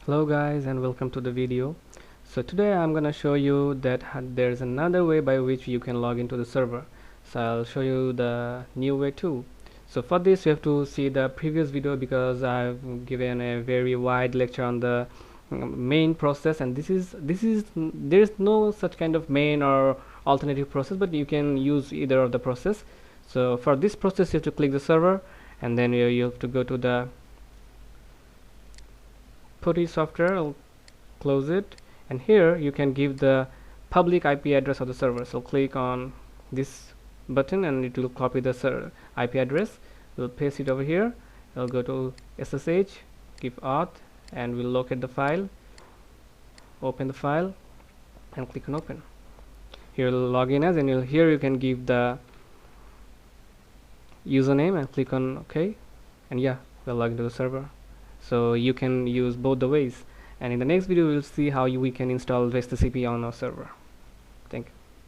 Hello guys and welcome to the video. So today I'm gonna show you that there's another way by which you can log into the server. So I'll show you the new way too. So for this you have to see the previous video because I've given a very wide lecture on the main process, and there is no such kind of main or alternative process, but you can use either of the process. So for this process you have to click the server, and then you have to go to the PuTTY software. I'll close it, and here you can give the public IP address of the server. So click on this button and it will copy the IP address. We'll paste it over here. I'll go to SSH, give auth, and we'll locate the file, open the file, and click on open. Here will log in as, and here you can give the username and click on OK, and yeah, we'll log into the server. So you can use both the ways, and in the next video we'll see how we can install VestaCP on our server. Thank you.